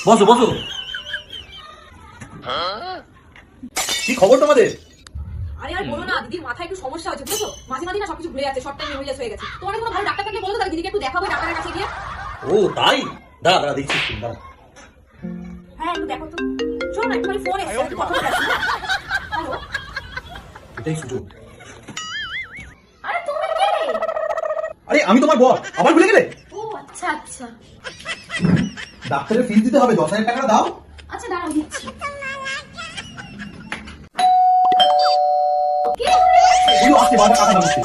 বসো বসো। কি খবর তোমাদের? আরে আর বলো না, দিদির মাথায় একটু সমস্যা হচ্ছে বুঝছো, মাঝে মাঝে না সবকিছু ভুলে যাচ্ছে, শর্ট টাইম মেমোরিলেস হয়ে গেছে। তোমার কোনো ভালো ডাক্তার থাকলে বলো তো, তাহলে দিদিকে একটু দেখাবো ডাক্তারের কাছে গিয়ে। ও তাই, দাঁড়া দাঁড়া দেখছি দাঁড়া। হ্যাঁ একটু দেখো তো। শোনো না, একটু ফোন এসে কথা বলে আসি। হ্যালো, এটাই সুযোগ। আরে তুমি কে? আরে আমি তোমার বর, আবার ভুলে গেলে? ও আচ্ছা আচ্ছা ডাক্তারের ফিস দিতে হবে, 10,000 টাকা দাও। আচ্ছা, দাঁড়াও দিচ্ছি। আজকে বারবার কথা বলছি।